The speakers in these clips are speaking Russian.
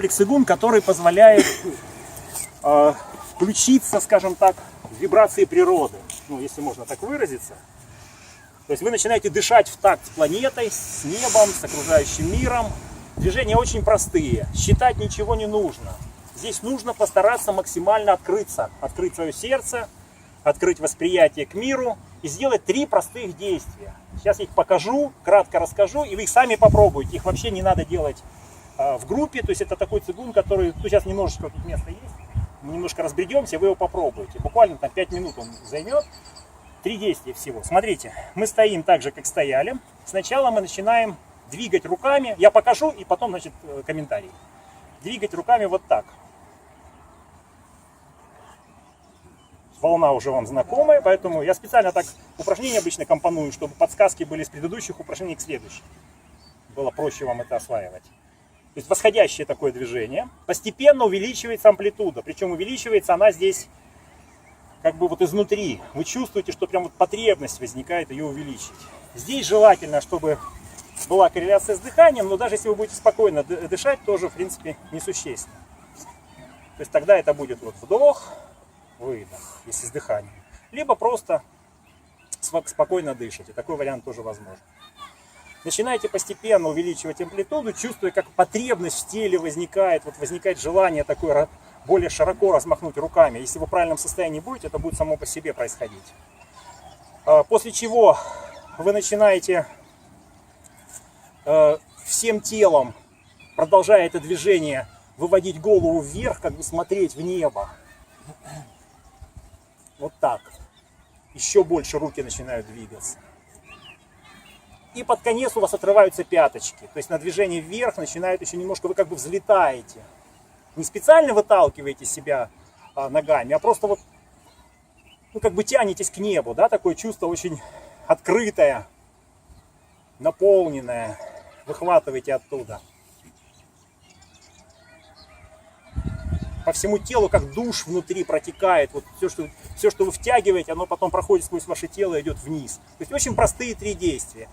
комплекс игун, который позволяет включиться, скажем так, в вибрации природы, ну, если можно так выразиться. То есть вы начинаете дышать в такт с планетой, с небом, с окружающим миром. Движения очень простые, считать ничего не нужно. Здесь нужно постараться максимально открыться, открыть свое сердце, открыть восприятие к миру и сделать 3 простых действия. Сейчас я их покажу, кратко расскажу, и вы их сами попробуйте. Их вообще не надо делать в группе, то есть это такой цигун, который, ну, сейчас немножечко тут место есть, мы немножко разбредемся, вы его попробуете. Буквально там 5 минут он займет. 3 действия всего. Смотрите, мы стоим так же, как стояли. Сначала мы начинаем двигать руками. Я покажу и потом, значит, комментарий. Двигать руками вот так. Волна уже вам знакомая, поэтому я специально так упражнения обычно компоную, чтобы подсказки были с предыдущих упражнений к следующим. Было проще вам это осваивать. То есть восходящее такое движение. Постепенно увеличивается амплитуда. Причем увеличивается она здесь как бы вот изнутри. Вы чувствуете, что прям вот потребность возникает ее увеличить. Здесь желательно, чтобы была корреляция с дыханием, но даже если вы будете спокойно дышать, тоже в принципе несущественно. То есть тогда это будет вот вдох, выдох, если с дыханием. Либо просто спокойно дышите. Такой вариант тоже возможен. Начинаете постепенно увеличивать амплитуду, чувствуя, как потребность в теле возникает, вот возникает желание такое более широко размахнуть руками. Если вы в правильном состоянии будете, это будет само по себе происходить. После чего вы начинаете всем телом, продолжая это движение, выводить голову вверх, как бы смотреть в небо. Вот так. Еще больше руки начинают двигаться. И под конец у вас отрываются пяточки. То есть на движение вверх начинает еще немножко, вы как бы взлетаете. Не специально выталкиваете себя ногами, а просто вот, ну, как бы тянетесь к небу, да, такое чувство очень открытое, наполненное, выхватываете оттуда. По всему телу, как душ внутри протекает, вот все, что вы втягиваете, оно потом проходит сквозь ваше тело и идет вниз. То есть очень простые 3 действия.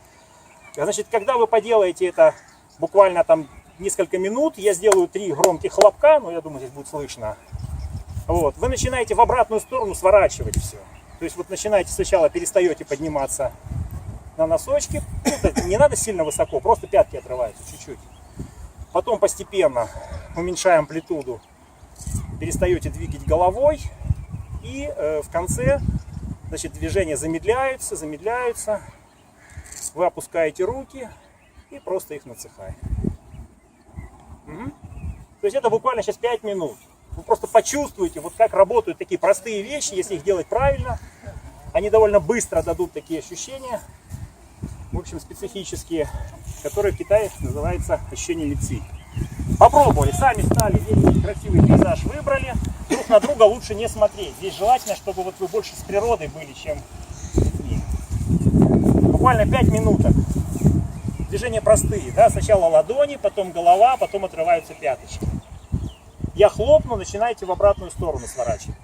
Значит, когда вы поделаете это буквально там несколько минут, я сделаю 3 громких хлопка, ну, я думаю, здесь будет слышно. Вот. Вы начинаете в обратную сторону сворачивать все. То есть вот начинаете сначала, перестаете подниматься на носочки. Не надо сильно высоко, просто пятки отрываются чуть-чуть. Потом постепенно уменьшаем амплитуду, перестаете двигать головой. И в конце, значит, движения замедляются. Вы опускаете руки и просто их надсыхаете. То есть это буквально сейчас 5 минут. Вы просто почувствуете, вот как работают такие простые вещи, если их делать правильно. Они довольно быстро дадут такие ощущения, в общем, специфические, которые в Китае называются ощущение лици. Попробовали, сами стали, здесь красивый пейзаж выбрали. Друг на друга лучше не смотреть. Здесь желательно, чтобы вот вы больше с природой были, чем с людьми. Буквально 5 минуток. Движения простые, да, сначала ладони, потом голова, потом отрываются пяточки. Я хлопну, начинаете в обратную сторону сворачивать.